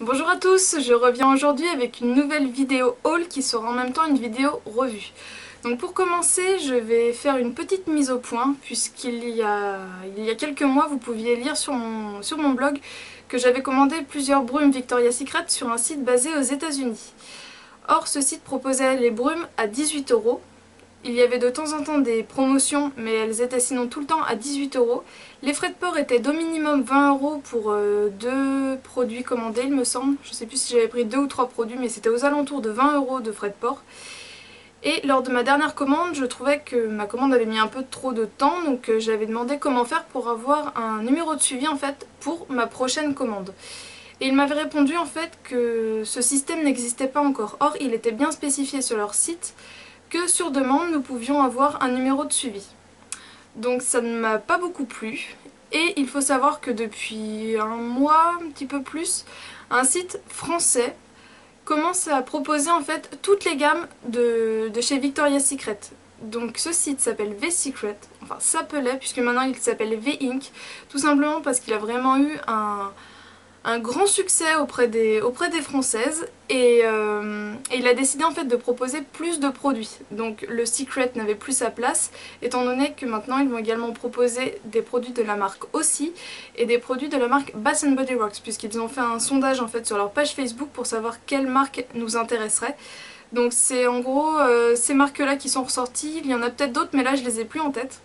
Bonjour à tous, je reviens aujourd'hui avec une nouvelle vidéo haul qui sera en même temps une vidéo revue. Donc pour commencer, je vais faire une petite mise au point puisqu'il y a quelques mois vous pouviez lire sur mon blog que j'avais commandé plusieurs brumes Victoria's Secret sur un site basé aux États-Unis. Or ce site proposait les brumes à 18 €. Il y avait de temps en temps des promotions, mais elles étaient sinon tout le temps à 18 €. Les frais de port étaient d'au minimum 20 € pour deux produits commandés, il me semble. Je ne sais plus si j'avais pris 2 ou 3 produits, mais c'était aux alentours de 20 € de frais de port. Et lors de ma dernière commande, je trouvais que ma commande avait mis un peu trop de temps, donc j'avais demandé comment faire pour avoir un numéro de suivi en fait pour ma prochaine commande. Et il m'avait répondu en fait que ce système n'existait pas encore. Or, il était bien spécifié sur leur site que sur demande nous pouvions avoir un numéro de suivi. Donc ça ne m'a pas beaucoup plu et il faut savoir que depuis un mois, un petit peu plus, un site français commence à proposer en fait toutes les gammes de chez Victoria's Secret. Donc ce site s'appelle V-Secret, enfin s'appelait puisque maintenant il s'appelle V-Ink, tout simplement parce qu'il a vraiment eu un grand succès auprès des Françaises et il a décidé en fait de proposer plus de produits. Donc le Secret n'avait plus sa place étant donné que maintenant ils vont également proposer des produits de la marque aussi et des produits de la marque Bath & Body Works puisqu'ils ont fait un sondage en fait sur leur page Facebook pour savoir quelle marque nous intéresserait. Donc c'est en gros ces marques là qui sont ressorties, il y en a peut-être d'autres mais là je les ai plus en tête.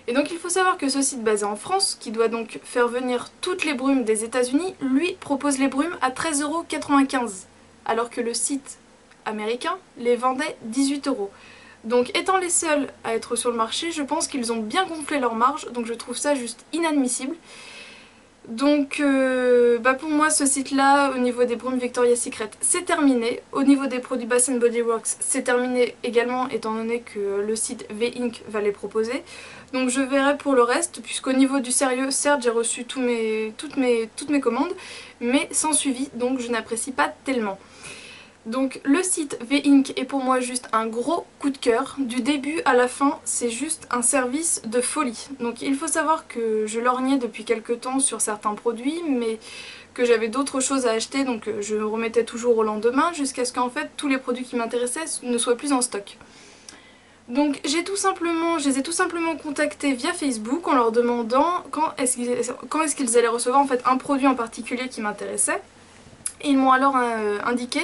Et donc il faut savoir que ce site basé en France, qui doit donc faire venir toutes les brumes des États-Unis, lui propose les brumes à 13,95 €, alors que le site américain les vendait 18 €. Donc étant les seuls à être sur le marché, je pense qu'ils ont bien gonflé leur marge, donc je trouve ça juste inadmissible. Donc pour moi ce site là au niveau des brumes Victoria's Secret c'est terminé. Au niveau des produits Bath & Body Works c'est terminé également étant donné que le site V-Ink va les proposer. Donc je verrai pour le reste puisqu'au niveau du sérieux certes j'ai reçu toutes mes commandes mais sans suivi donc je n'apprécie pas tellement. Donc le site V-Ink est pour moi juste un gros coup de cœur. Du début à la fin, c'est juste un service de folie. Donc il faut savoir que je lorgnais depuis quelques temps sur certains produits, mais que j'avais d'autres choses à acheter, donc je me remettais toujours au lendemain, jusqu'à ce qu'en fait tous les produits qui m'intéressaient ne soient plus en stock. Donc je les ai tout simplement contactés via Facebook en leur demandant quand est-ce qu'ils allaient recevoir en fait un produit en particulier qui m'intéressait. Et ils m'ont alors indiqué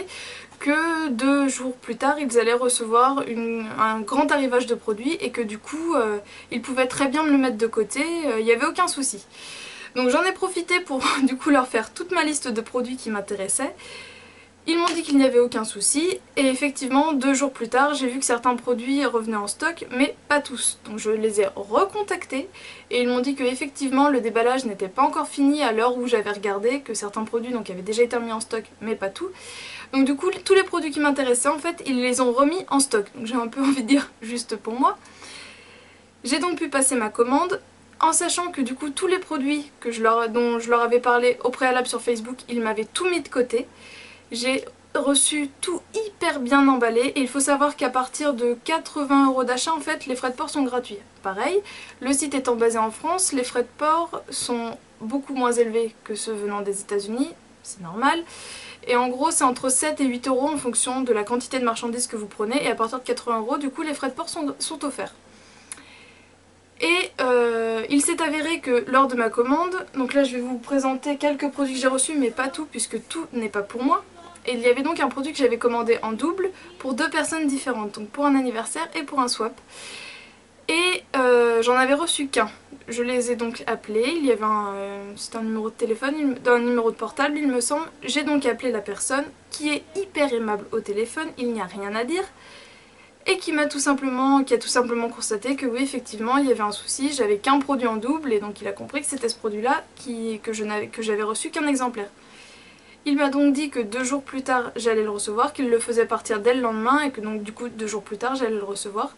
que 2 jours plus tard ils allaient recevoir un grand arrivage de produits et que du coup ils pouvaient très bien me le mettre de côté, il n'y avait aucun souci. Donc j'en ai profité pour du coup leur faire toute ma liste de produits qui m'intéressaient. Ils m'ont dit qu'il n'y avait aucun souci et effectivement 2 jours plus tard j'ai vu que certains produits revenaient en stock mais pas tous. Donc je les ai recontactés et ils m'ont dit que effectivement le déballage n'était pas encore fini à l'heure où j'avais regardé, que certains produits donc avaient déjà été mis en stock mais pas tout. Donc du coup tous les produits qui m'intéressaient en fait ils les ont remis en stock. Donc j'ai un peu envie de dire juste pour moi. J'ai donc pu passer ma commande en sachant que du coup tous les produits dont je leur avais parlé au préalable sur Facebook ils m'avaient tout mis de côté. J'ai reçu tout hyper bien emballé et il faut savoir qu'à partir de 80 € d'achat en fait les frais de port sont gratuits. Pareil, le site étant basé en France, les frais de port sont beaucoup moins élevés que ceux venant des États-Unis, c'est normal. Et en gros c'est entre 7 et 8 € en fonction de la quantité de marchandises que vous prenez et à partir de 80 € du coup les frais de port sont offerts. Et il s'est avéré que lors de ma commande, donc là je vais vous présenter quelques produits que j'ai reçus mais pas tout puisque tout n'est pas pour moi. Et il y avait donc un produit que j'avais commandé en double pour 2 personnes différentes, donc pour un anniversaire et pour un swap. Et j'en avais reçu qu'un. Je les ai donc appelés, il y avait c'était un numéro de téléphone, un numéro de portable il me semble. J'ai donc appelé la personne qui est hyper aimable au téléphone, il n'y a rien à dire. Et qui a tout simplement constaté que oui effectivement il y avait un souci, j'avais qu'un produit en double et donc il a compris que c'était ce produit là que j'avais reçu qu'un exemplaire. Il m'a donc dit que 2 jours plus tard j'allais le recevoir, qu'il le faisait partir dès le lendemain et que donc du coup 2 jours plus tard j'allais le recevoir.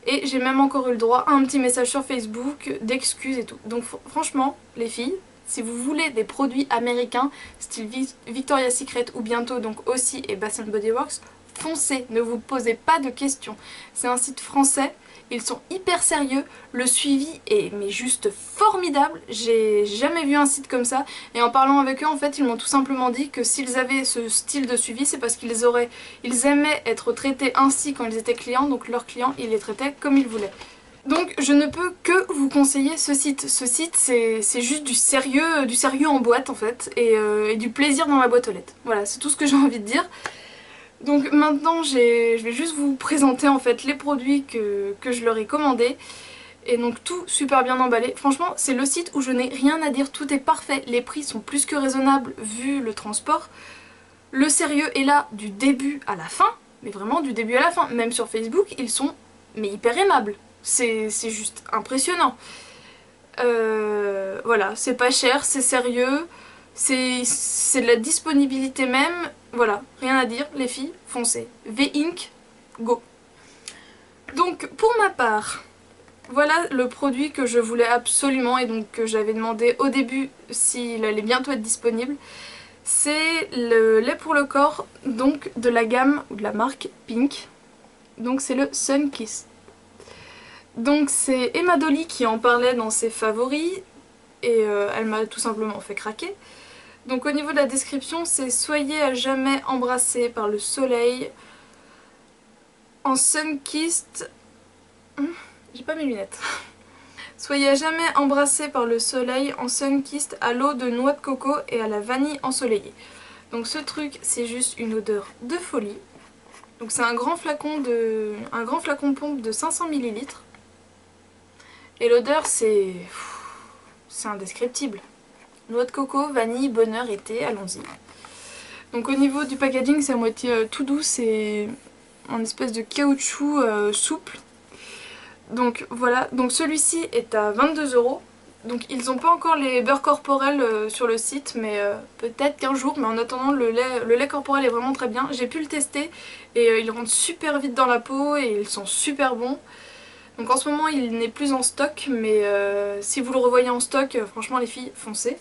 Et j'ai même encore eu le droit à un petit message sur Facebook d'excuses et tout. Donc franchement les filles, si vous voulez des produits américains style Victoria's Secret ou bientôt donc aussi et Bath & Body Works, foncez, ne vous posez pas de questions. C'est un site français Ils sont hyper sérieux, le suivi est mais juste formidable, j'ai jamais vu un site comme ça. Et en parlant avec eux, en fait, ils m'ont tout simplement dit que s'ils avaient ce style de suivi, c'est parce ils aimaient être traités ainsi quand ils étaient clients, donc leurs clients, ils les traitaient comme ils voulaient. Donc je ne peux que vous conseiller ce site. Ce site c'est juste du sérieux en boîte en fait, et du plaisir dans la boîte aux lettres. Voilà, c'est tout ce que j'ai envie de dire. Donc maintenant je vais juste vous présenter en fait les produits que je leur ai commandés. Et donc tout super bien emballé. Franchement c'est le site où je n'ai rien à dire, tout est parfait. Les prix sont plus que raisonnables vu le transport. Le sérieux est là du début à la fin, mais vraiment du début à la fin. Même sur Facebook ils sont mais hyper aimables. C'est juste impressionnant. Voilà, c'est pas cher, c'est sérieux, c'est de la disponibilité même. Voilà, rien à dire, les filles, foncez. V-Ink, go. Donc pour ma part, voilà le produit que je voulais absolument et donc que j'avais demandé au début s'il allait bientôt être disponible. C'est le lait pour le corps, donc de la gamme ou de la marque Pink. Donc c'est le Sunkist. Donc c'est Emma Dolly qui en parlait dans ses favoris et elle m'a tout simplement fait craquer. Donc au niveau de la description, c'est soyez à jamais embrassés par le soleil en Sunkist. J'ai pas mes lunettes. Soyez à jamais embrassés par le soleil en Sunkist à l'eau de noix de coco et à la vanille ensoleillée. Donc ce truc, c'est juste une odeur de folie. Donc c'est un grand flacon pompe de 500 ml. Et l'odeur c'est indescriptible. Noix de coco, vanille, bonheur, été, allons-y. Donc au niveau du packaging c'est à moitié tout doux, c'est un espèce de caoutchouc souple. Donc voilà, donc celui-ci est à 22 €. Donc ils n'ont pas encore les beurres corporels sur le site, mais peut-être qu'un jour. Mais en attendant, le lait corporel est vraiment très bien. J'ai pu le tester et il rentre super vite dans la peau et ils sont super bons. Donc en ce moment il n'est plus en stock, mais si vous le revoyez en stock, franchement les filles, foncez.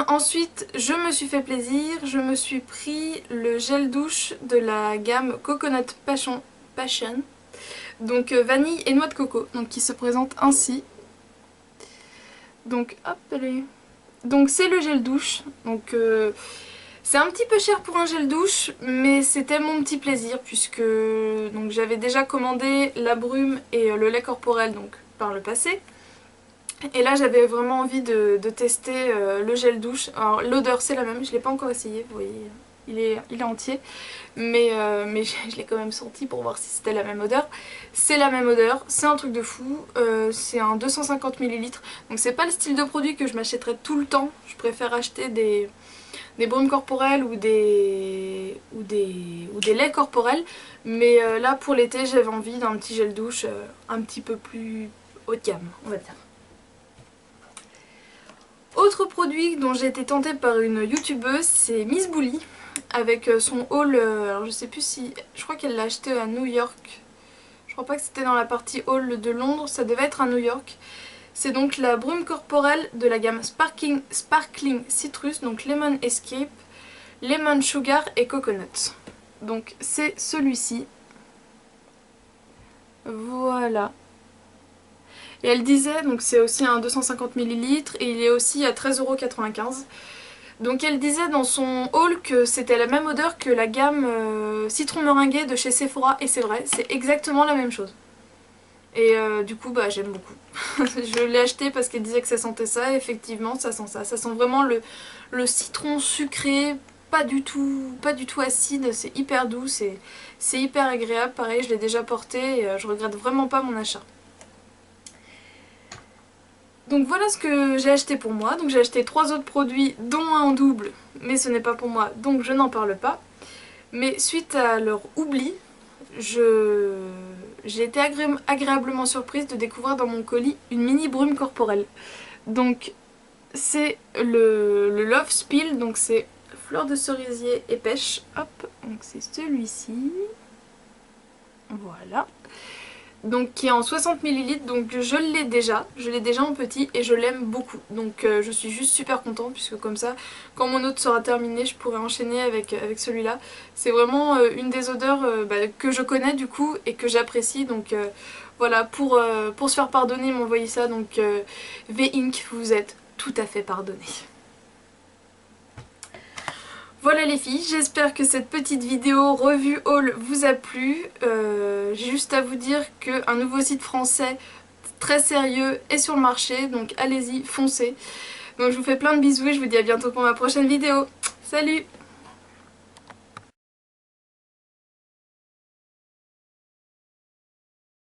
Ensuite je me suis fait plaisir, je me suis pris le gel douche de la gamme Coconut Passion. Donc vanille et noix de coco, donc qui se présente ainsi. Donc hop, allez. Donc c'est le gel douche, donc c'est un petit peu cher pour un gel douche, mais c'était mon petit plaisir puisque j'avais déjà commandé la brume et le lait corporel donc par le passé. Et là j'avais vraiment envie de tester le gel douche. Alors l'odeur c'est la même, je l'ai pas encore essayé, vous voyez, il est entier. Mais je l'ai quand même senti pour voir si c'était la même odeur. C'est la même odeur, c'est un truc de fou, c'est un 250 ml. Donc c'est pas le style de produit que je m'achèterais tout le temps. Je préfère acheter des brumes corporelles ou des laits corporels. Mais là pour l'été j'avais envie d'un petit gel douche un petit peu plus haut de gamme, on va dire. Autre produit dont j'ai été tentée par une youtubeuse, c'est Miss Bully. Avec son haul, alors je sais plus si, je crois qu'elle l'a acheté à New York. Je crois pas que c'était dans la partie haul de Londres, ça devait être à New York. C'est donc la brume corporelle de la gamme Sparkling Citrus, donc Lemon Escape, Lemon Sugar et Coconut. Donc c'est celui-ci. Voilà. Et elle disait, donc c'est aussi un 250 ml et il est aussi à 13,95 €. Donc elle disait dans son haul que c'était la même odeur que la gamme citron meringué de chez Sephora, et c'est vrai, c'est exactement la même chose. Et du coup bah j'aime beaucoup. Je l'ai acheté parce qu'elle disait que ça sentait ça, et effectivement ça sent ça. Ça sent vraiment le citron sucré, pas du tout acide, c'est hyper doux, c'est hyper agréable. Pareil, je l'ai déjà porté et je regrette vraiment pas mon achat. Donc voilà ce que j'ai acheté pour moi. Donc j'ai acheté 3 autres produits dont un en double, mais ce n'est pas pour moi donc je n'en parle pas. Mais suite à leur oubli, j'ai été agréablement surprise de découvrir dans mon colis une mini brume corporelle. Donc c'est le Love Spill, donc c'est fleur de cerisier et pêche. Hop, donc c'est celui-ci. Voilà. donc qui est en 60 ml, donc je l'ai déjà en petit et je l'aime beaucoup. Donc je suis juste super contente puisque comme ça, quand mon autre sera terminé, je pourrai enchaîner avec celui-là. C'est vraiment une des odeurs que je connais du coup et que j'apprécie, donc voilà, pour se faire pardonner, ils m'ont envoyé ça, donc V-Ink, vous êtes tout à fait pardonné. Voilà les filles, j'espère que cette petite vidéo revue haul vous a plu. J'ai juste à vous dire qu'un nouveau site français très sérieux est sur le marché, donc allez-y, foncez. Donc je vous fais plein de bisous et je vous dis à bientôt pour ma prochaine vidéo. Salut!